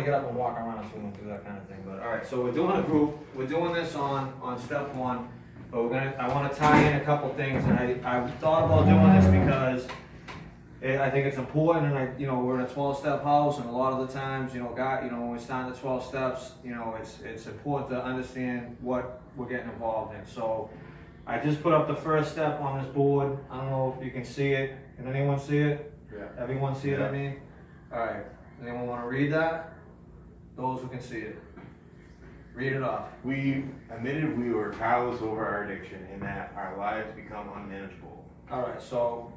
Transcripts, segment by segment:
wanna get up and walk around, so we won't do that kind of thing, but, alright, so we're doing a group, we're doing this on step one, but I wanna tie in a couple things, and I thought about doing this because I think it's important, and we're in a 12-step house, and a lot of the times, when we're starting the 12 steps, it's important to understand what we're getting involved in. So I just put up the first step on this board. I don't know if you can see it. Can anyone see it? Yeah. Everyone see it, Yeah. I mean? Alright, anyone wanna read that? Those who can see it. Read it off. We admitted we were powerless over our addiction and that our lives become unmanageable. Alright, so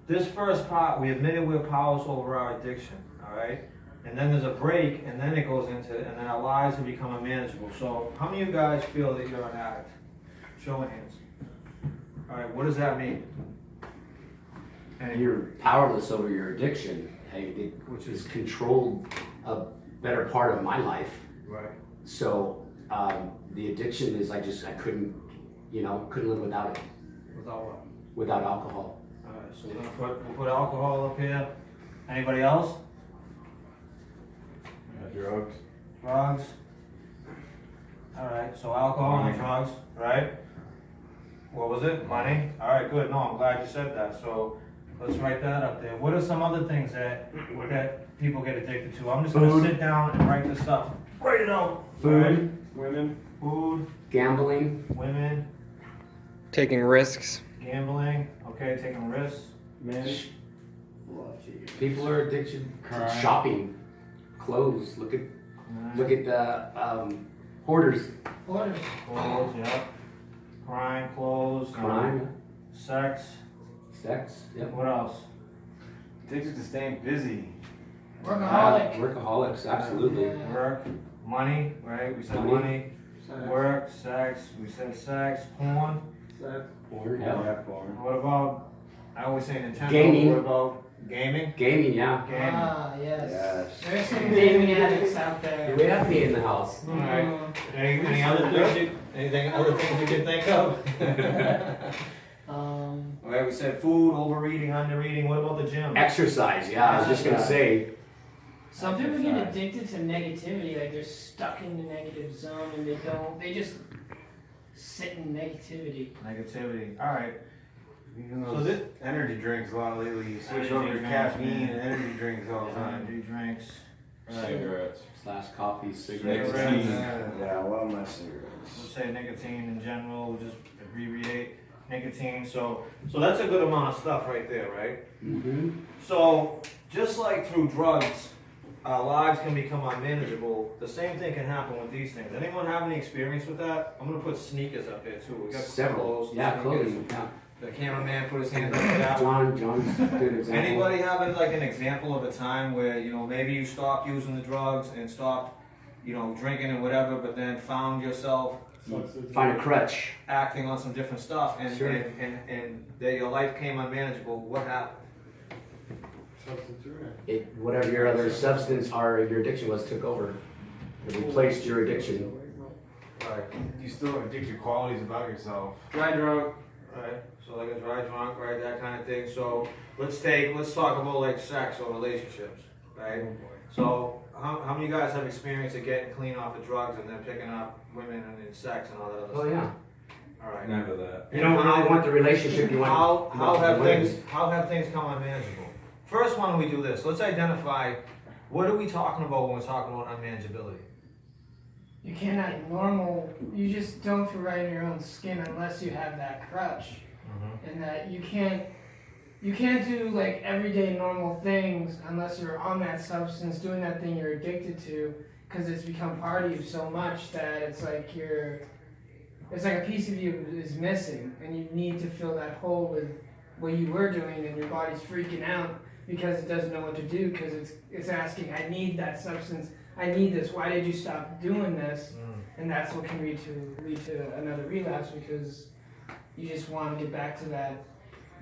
this first part, we admitted we're powerless over our addiction, alright? And then there's a break, and then it goes into, and then our lives have become unmanageable. So, how many of you guys feel that you're an addict? Show of hands. Alright, what does that mean? And You're powerless over your addiction, which is controlled a better part of my life. right. So the addiction is I couldn't live without it, Without what? without alcohol. Alright, so we'll put alcohol up here. Anybody else? Drugs. Drugs. Alright, so alcohol and drugs, right? What was it? Money? Alright, good. No, I'm glad you said that. So let's write that up there. What are some other things that people get addicted to? I'm just gonna sit down and write this stuff. Write it out. Food, Women. Food, gambling, women, Taking risks. gambling, okay, taking risks. Men. people are addicted to Crime. shopping, clothes. Look at the hoarders. Clothes, yeah. Crime, clothes, Crime, sex. sex, yep. What else? Addicted to staying busy. Workaholic. Workaholics, absolutely. Yeah. Work, money, right? We said Money. money. Work, sex, we said sex, porn. Porn, yeah. Porn. What about, I always say Nintendo, Gaming. what about gaming? Gaming, yeah. Gaming. Ah, yes. Yes. There's some gaming addicts out there. We have me in the house. Alright, Mm. any other things other things you can think of? Alright, we said food, overeating, undereating, what about the gym? Exercise, yeah. I was just gonna say. Some people get addicted to negativity, like they're stuck in the negative zone and they just sit in negativity. Negativity, alright. You So know, this, energy drinks a lot lately. You switch Energy over to drinks, caffeine yeah. and energy drinks all the time. energy drinks. Right. Cigarettes. / coffee, cigarettes. Cigarettes. Yeah, well, my cigarettes. We'll say nicotine in general, we'll just abbreviate nicotine, so that's a good amount of stuff right there, right? Mm-hmm. So, just like through drugs, our lives can become unmanageable, the same thing can happen with these things. Anyone have any experience with that? I'm gonna put sneakers up there too, we got Several. clothes, Yeah, sneakers. clothing. Yeah. The cameraman put his hand up for that one. John's a good example. Anybody having like an example of a time where, maybe you stopped using the drugs and stopped, drinking and whatever, but then found yourself Find a crutch. acting on some different stuff and, Sure. and that your life became unmanageable, what happened? Whatever your other substance or your addiction was took over. It replaced your addiction. Right. You still addicted qualities about yourself. Dry drunk, right, so like a dry drunk, right, that kind of thing, so let's talk about like sex or relationships, right? So, how many of you guys have experience of getting clean off of drugs and then picking up women and then sex and all that other stuff? Oh yeah. Alright. Never that. You don't really want the relationship. You want. How have the women. things come unmanageable? First, why don't we do this? Let's identify, what are we talking about when we're talking about unmanageability? You cannot you just don't feel right in your own skin unless you have that crutch. And that you can't do like everyday normal things unless you're on that substance, doing that thing you're addicted to, because it's become part of you so much that it's like a piece of you is missing, and you need to fill that hole with what you were doing, and your body's freaking out because it doesn't know what to do, because it's asking, I need that substance, I need this, why did you stop doing this? And that's what can lead to another relapse, because you just want to get back to that,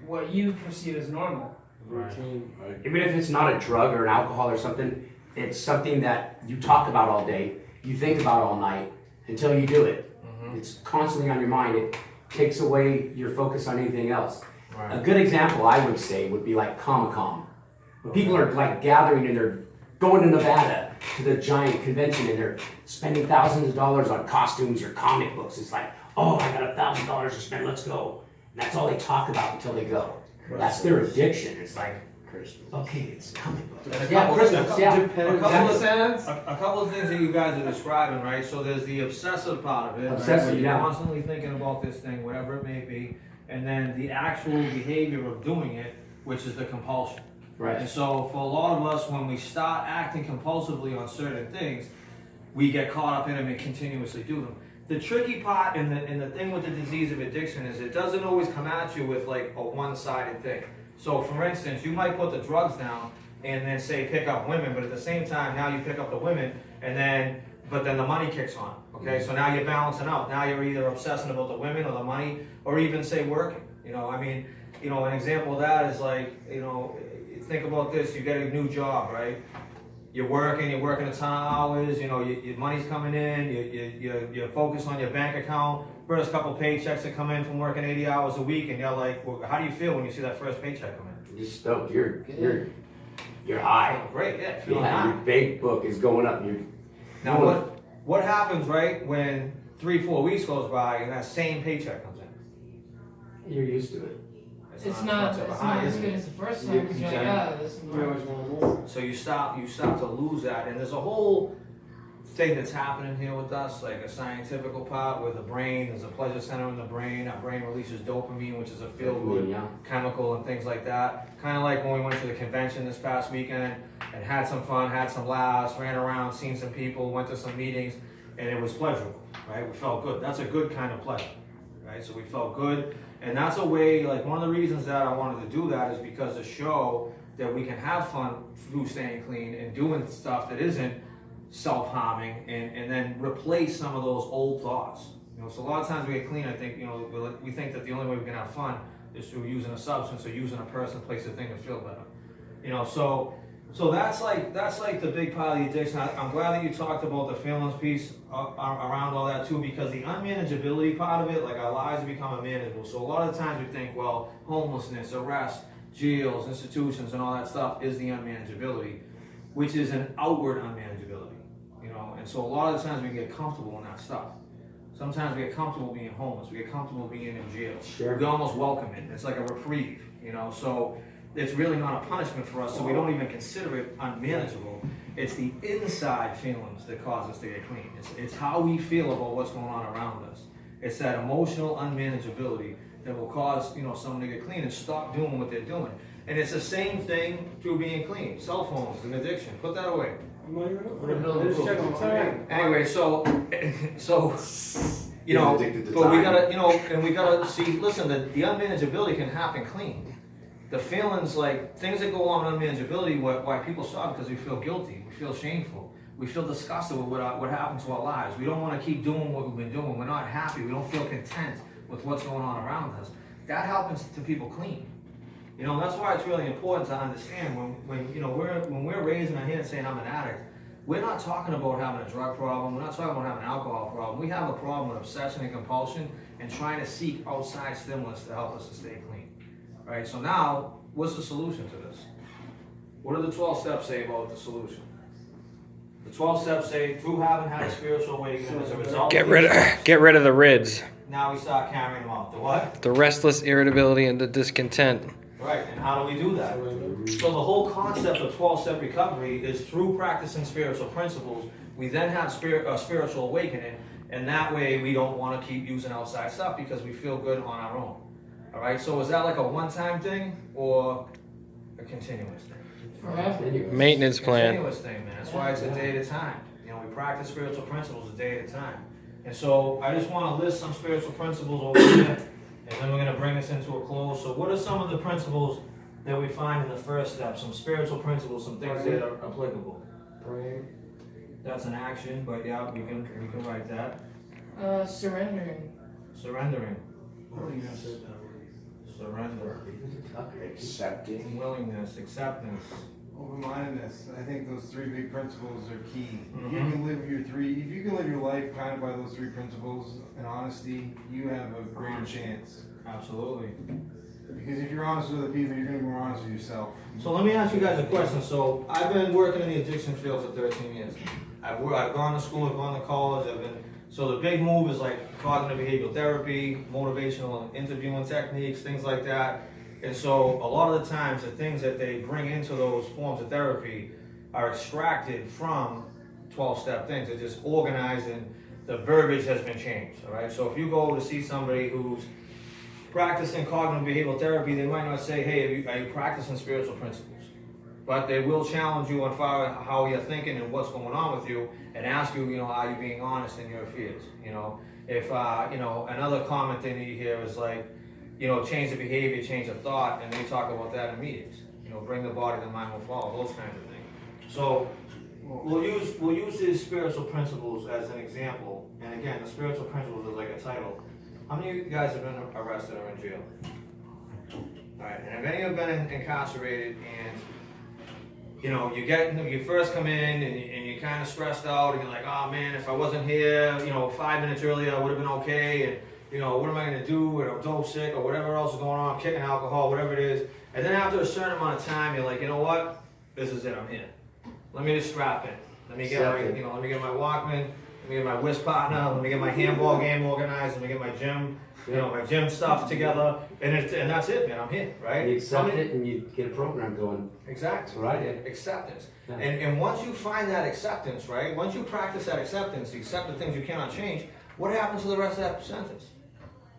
what you perceive as normal. Even if it's not a drug or an alcohol or something, it's something that you talk about all day, you think about all night until you do it. It's constantly on your mind. It takes away your focus on anything else. Right. A good example, I would say, would be like Comic-Con. When people are like gathering and they're going to Nevada to the giant convention and they're spending thousands of dollars on costumes or comic books. It's like, oh, I got $1,000 to spend, let's go. And that's all they talk about until they go. That's their addiction. It's like, okay, it's comic books. And a Yeah, couple- Christmas, yeah. a couple of- sense. A couple of things that you guys are describing, right? So there's the obsessive part of it, right? Obsessive, Where you're yeah. constantly thinking about this thing, whatever it may be, and then the actual behavior of doing it, which is the compulsion. And Right. so for a lot of us, when we start acting compulsively on certain things, we get caught up in them and continuously do them. The tricky part and the thing with the disease of addiction is it doesn't always come at you with like a one-sided thing. So for instance, you might put the drugs down and then say pick up women, but at the same time now you pick up the women but then the money kicks on. Okay, so now you're balancing out. Now you're either obsessing about the women or the money, or even say working. An example of that is like, think about this, you get a new job, right? You're working a ton of hours, your money's coming in, you're focused on your bank account. First couple paychecks that come in from working 80 hours a week, and you're like, well, how do you feel when you see that first paycheck come in? You're stoked. You're high. Great, yeah, feeling Yeah, high. your bank book is going up. Now what happens, right, when 3-4 weeks goes by and that same paycheck comes in? You're used to it. It's not much of a as high, is good it? as the first time because you're like, ah, this is more. So you start to lose that, and there's a whole thing that's happening here with us, like a scientific part where the brain, there's a pleasure center in the brain. Our brain releases dopamine, which is a feel-good Yeah. chemical and things like that. Kind of like when we went to the convention this past weekend and had some fun, had some laughs, ran around, seen some people, went to some meetings, and it was pleasurable, right? We felt good. That's a good kind of pleasure, right? So we felt good, and that's a way, like one of the reasons that I wanted to do that is because to show that we can have fun through staying clean and doing stuff that isn't self-harming, and then replace some of those old thoughts. So a lot of times we get clean, I think, we think that the only way we can have fun is through using a substance or using a person, place, or thing to feel better. So that's like the big part of the addiction. I'm glad that you talked about the feelings piece around all that too, because the unmanageability part of it, like our lives become unmanageable. So a lot of the times we think, well, homelessness, arrest, jails, institutions, and all that stuff is the unmanageability, which is an outward unmanageability. And so a lot of the times we get comfortable in that stuff. Sometimes we get comfortable being homeless. We get comfortable being in jail. Sure. We almost welcome it. It's like a reprieve, So it's really not a punishment for us. So we don't even consider it unmanageable. It's the inside feelings that cause us to get clean. It's how we feel about what's going on around us. It's that emotional unmanageability that will cause someone to get clean and stop doing what they're doing. And it's the same thing through being clean. Cell phones, an addiction. Put that away. Anyway, so Addicted to but we time. gotta, and we gotta see. Listen, the unmanageability can happen clean. The feelings, like things that go on unmanageability, why people stop because we feel guilty, we feel shameful, we feel disgusted with what happened to our lives. We don't want to keep doing what we've been doing. We're not happy. We don't feel content with what's going on around us. That happens to people clean. That's why it's really important to understand when we're raising our hand saying I'm an addict, we're not talking about having a drug problem, we're not talking about having an alcohol problem. We have a problem with obsession and compulsion and trying to seek outside stimulus to help us to stay clean. Right? So now, what's the solution to this? What do the 12 steps say about the solution? The 12 steps say, through having had a spiritual awakening as a result Get rid of the rids, now we start carrying them out. The what? the restless irritability, and the discontent. Right, and how do we do that? So the whole concept of 12-step recovery is through practicing spiritual principles, we then have spiritual awakening, and that way we don't want to keep using outside stuff because we feel good on our own. All right, so is that like a one-time thing or a continuous thing? Forever. Maintenance plan. Continuous thing, man. That's why it's a day at a time. We practice spiritual principles a day at a time. And so I just want to list some spiritual principles over here, and then we're going to bring this into a close. So what are some of the principles that we find in the first step? Some spiritual principles, some things that are applicable. That's an action, but yeah, we can write that. Surrendering. Surrendering. Surrender. Accepting. Willingness, acceptance. Open-mindedness. I think those three big principles are key. If you Mhm. can live your life kind of by those three principles and honesty, you have a greater chance. Absolutely. Because if you're honest with other people, you're gonna be more honest with yourself. So let me ask you guys a question. So I've been working in the addiction field for 13 years. I've gone to school, I've gone to college, so the big move is like cognitive behavioral therapy, motivational interviewing techniques, things like that. And so a lot of the times the things that they bring into those forms of therapy are extracted from 12-step things. They're just organized and the verbiage has been changed, all right? So if you go to see somebody who's practicing cognitive behavioral therapy, they might not say, hey, are you practicing spiritual principles? But they will challenge you on how you're thinking and what's going on with you and ask you, are you being honest in your fears? If, another common thing that you hear is like, change the behavior, change the thought, and they talk about that in meetings. Bring the body, the mind will follow, those kinds of things. So we'll use these spiritual principles as an example. And again, the spiritual principles is like a title. How many of you guys have been arrested or in jail? All right, and have any of you been incarcerated and you first come in and you're kind of stressed out and you're like, oh man, if I wasn't here, 5 minutes earlier, I would have been okay. And, what am I going to do? And I'm so sick or whatever else is going on, I'm kicking alcohol, whatever it is. And then after a certain amount of time, you're like, you know what? This is it, I'm here. Let me just strap in. Let me get let me get my Walkman, let me get my whist partner, let me get my handball game organized, let me get my gym, my gym stuff together, and that's it, man, I'm here, right? You accept it and you get a program going. Exactly. Right. Acceptance. Yeah. And once you find that acceptance, right? Once you practice that acceptance, accept the things you cannot change, what happens to the rest of that sentence?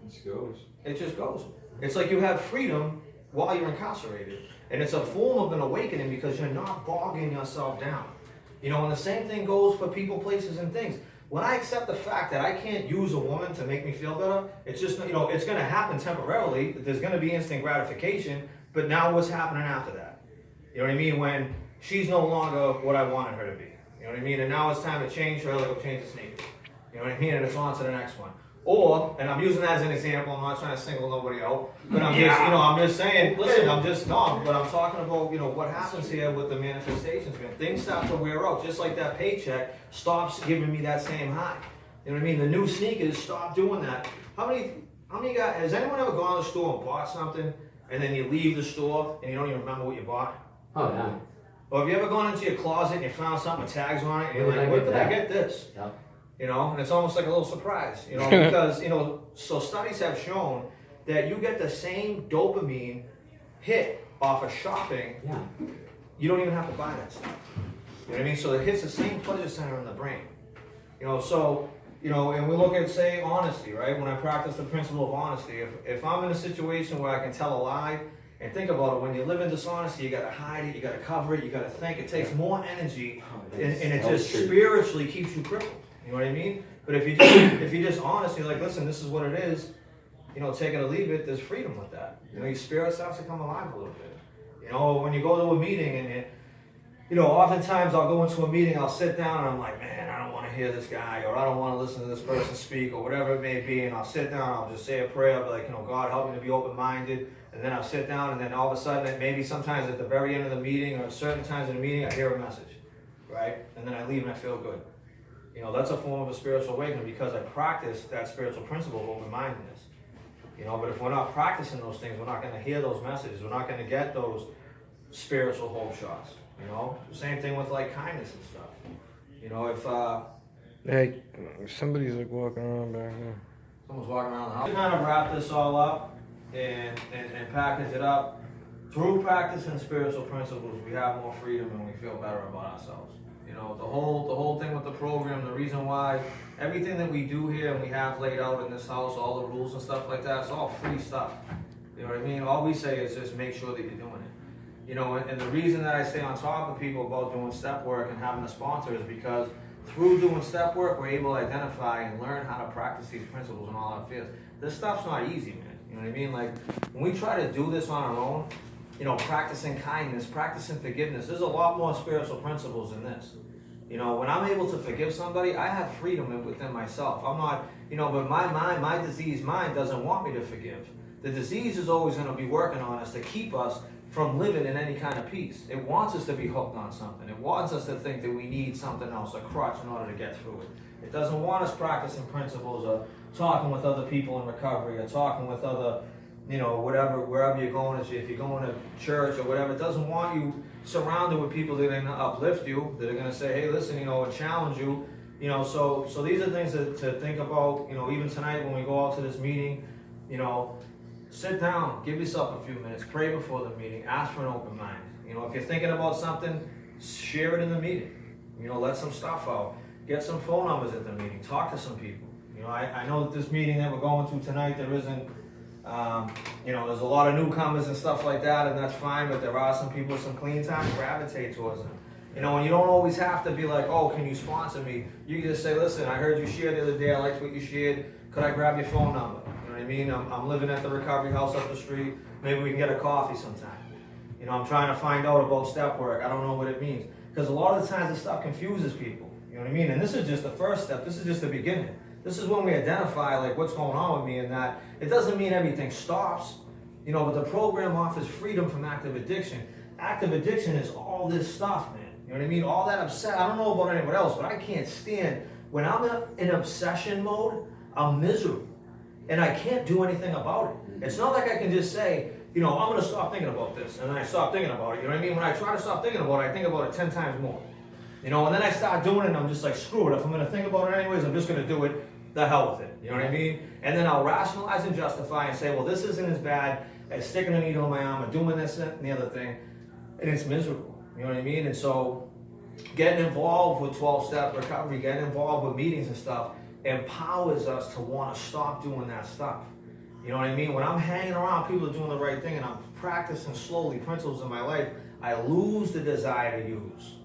It just goes. It just goes. It's like you have freedom while you're incarcerated. And it's a form of an awakening because you're not bogging yourself down. And the same thing goes for people, places, and things. When I accept the fact that I can't use a woman to make me feel better, it's just, it's going to happen temporarily. There's going to be instant gratification, but now what's happening after that? You know what I mean? When she's no longer what I wanted her to be. You know what I mean? And now it's time to change her, like I'll change the sneakers. You know what I mean? And it's on to the next one. Or, and I'm using that as an example, I'm not trying to single nobody out, but I'm just saying, listen, but I'm talking about, what happens here with the manifestations, man. Things start to wear out, just like that paycheck stops giving me that same high. You know what I mean? The new sneakers stop doing that. How many guys, has anyone ever gone to the store and bought something, and then you leave the store, and you don't even remember what you bought? Oh, yeah. Or have you ever gone into your closet and you found something with tags on it, and you're like, where did I get this? Yep. And it's almost like a little surprise, because, so studies have shown that you get the same dopamine hit off of shopping. Yeah. You don't even have to buy that stuff. You know what I mean? So it hits the same pleasure center in the brain. And we look at, say, honesty, right? When I practice the principle of honesty, if I'm in a situation where I can tell a lie, and think about it, when you live in dishonesty, you gotta hide it, you gotta cover it, you gotta think. It takes more energy, and it just spiritually keeps you crippled. You know what I mean? But if you're just honest, you're like, listen, this is what it is. Take it or leave it. There's freedom with that. Your spirit starts to come alive a little bit. When you go to a meeting and oftentimes I'll go into a meeting, I'll sit down and I'm like, man, I don't want to hear this guy, or I don't want to listen to this person speak, or whatever it may be. And I'll sit down, I'll just say a prayer, I'll be like, God, help me to be open-minded. And then I'll sit down, and then all of a sudden, maybe sometimes at the very end of the meeting, or at certain times in the meeting, I hear a message, right? And then I leave and I feel good. That's a form of a spiritual awakening because I practice that spiritual principle of open-mindedness. But if we're not practicing those things, we're not going to hear those messages. We're not going to get those spiritual hope shots. Same thing with like kindness and stuff. If Hey, somebody's like walking around back there. someone's walking around the house, to kind of wrap this all up and package it up. Through practicing spiritual principles, we have more freedom and we feel better about ourselves. The whole thing with the program, the reason why everything that we do here and we have laid out in this house, all the rules and stuff like that, it's all free stuff. You know what I mean? All we say is just make sure that you're doing it. And the reason that I stay on top of people about doing step work and having a sponsor is because through doing step work, we're able to identify and learn how to practice these principles in all our fields. This stuff's not easy, man. You know what I mean? Like, when we try to do this on our own, practicing kindness, practicing forgiveness, there's a lot more spiritual principles in this. When I'm able to forgive somebody, I have freedom within myself. I'm not, but my mind, my diseased mind doesn't want me to forgive. The disease is always going to be working on us to keep us from living in any kind of peace. It wants us to be hooked on something. It wants us to think that we need something else, a crutch, in order to get through it. It doesn't want us practicing principles or talking with other people in recovery or talking with other you know, whatever, wherever you're going, if you're going to church or whatever, it doesn't want you surrounded with people that are gonna uplift you, that are gonna say, hey, listen, you know, and challenge you. You know, so these are things to think about, you know, even tonight when we go out to this meeting, you know, sit down, give yourself a few minutes, pray before the meeting, ask for an open mind. You know, if you're thinking about something, share it in the meeting. You know, let some stuff out. Get some phone numbers at the meeting, talk to some people. You know, I know that this meeting that we're going to tonight, there isn't, you know, there's a lot of newcomers and stuff like that, and that's fine, but there are some people with some clean time, gravitate towards them. You know, and you don't always have to be like, oh, can you sponsor me? You can just say, listen, I heard you share the other day, I liked what you shared, could I grab your phone number? You know what I mean? I'm living at the recovery house up the street, maybe we can get a coffee sometime. You know, I'm trying to find out about step work, I don't know what it means. Because a lot of the times this stuff confuses people, you know what I mean? And this is just the first step, this is just the beginning. This is when we identify like what's going on with me, and that it doesn't mean everything stops, you know, but the program offers freedom from active addiction. Active addiction is all this stuff, man. You know what I mean? All that upset. I don't know about anyone else, but I can't stand when I'm in obsession mode. I'm miserable, and I can't do anything about it. It's not like I can just say, you know, I'm gonna stop thinking about this, and then I stop thinking about it. You know what I mean? When I try to stop thinking about it, I think about it 10 times more. You know, and then I start doing it, and I'm just like, screw it. If I'm gonna think about it anyways, I'm just gonna do it. The hell with it. You know what I mean? And then I'll rationalize and justify and say, well, this isn't as bad as sticking a needle in my arm or doing this and the other thing, and it's miserable. You know what I mean? And so getting involved with 12-step recovery, getting involved with meetings and stuff empowers us to want to stop doing that stuff. You know what I mean? When I'm hanging around people are doing the right thing and I'm practicing slowly principles in my life, I lose the desire to use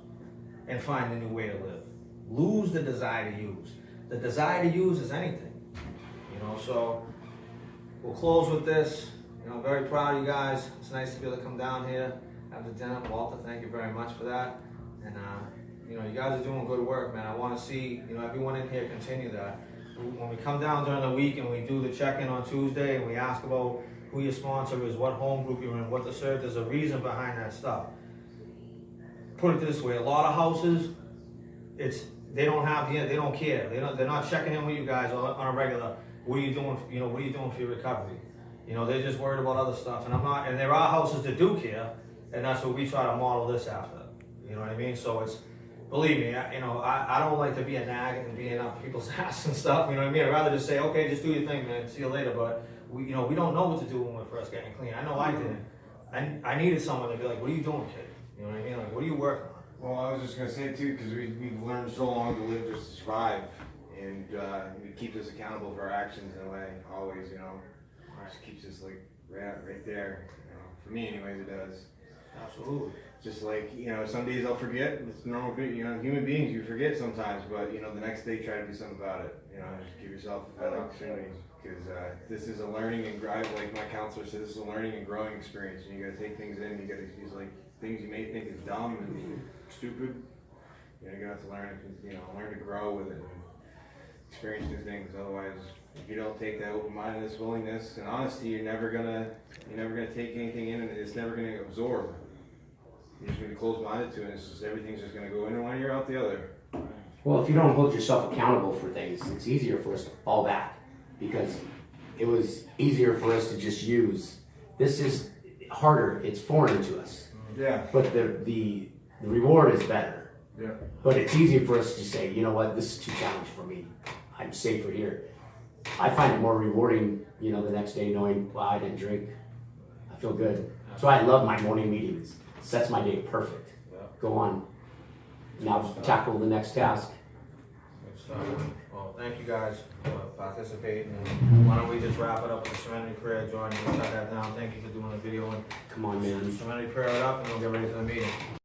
and find a new way to live. Lose the desire to use. The desire to use is anything. You know, so we'll close with this. You know, very proud of you guys. It's nice to be able to come down here, have the dinner. Walter, thank you very much for that. And, you know, you guys are doing good work, man. I want to see, you know, everyone in here continue that. When we come down during the week and we do the check-in on Tuesday and we ask about who your sponsor is, what home group you're in, what the serve, there's a reason behind that stuff. Put it this way, a lot of houses, they don't care. They're not checking in with you guys on a regular. What are you doing? You know, what are you doing for your recovery? You know, they're just worried about other stuff. And there are houses that do care, and that's what we try to model this after. You know what I mean? So it's, believe me, I don't like to be a nag and being up people's ass and stuff. You know what I mean? I'd rather just say, okay, just do your thing, man. See you later. But we don't know what to do when we're first getting clean. I know I didn't. I needed someone to be like, what are you doing, kid? You know what I mean? Like, what are you working on? Well, I was just gonna say too, because we've learned so long to live just to survive, and it keeps us accountable for our actions in a way, always, you know. It just keeps us like right there. You know. For me, anyways, it does. Absolutely. Just like, you know, some days I'll forget. It's normal, you know, human beings, you forget sometimes, but you know, the next day try to do something about it. You know, just give yourself that opportunity, because this is a learning and drive, like my counselor said, this is a learning and growing experience, and you gotta take things in. You gotta use like things you may think is dumb and stupid. You know, you're gonna have to learn, you know, learn to grow with it and experience new things. Otherwise, if you don't take that open-mindedness, willingness, and honesty, you're never gonna take anything in, and it's never gonna absorb. You're just gonna be closed-minded to it, and it's just everything's just gonna go in one ear out the other. Well, if you don't hold yourself accountable for things, it's easier for us to fall back, because it was easier for us to just use. This is harder, it's foreign to us. Yeah. But the reward is better. Yeah. But it's easier for us to say, you know what, this is too challenging for me. I'm safer here. I find it more rewarding, you know, the next day knowing, well, I didn't drink. I feel good. So I love my morning meetings. Sets my day perfect. Yeah. Go on. Now tackle the next task. Good stuff. Well, thank you guys for participating. And why don't we just wrap it up with a serenity prayer? Jordan, you can shut that down. Thank you for doing the video. And Come on, man. serenity prayer it up, and we'll get ready for the meeting.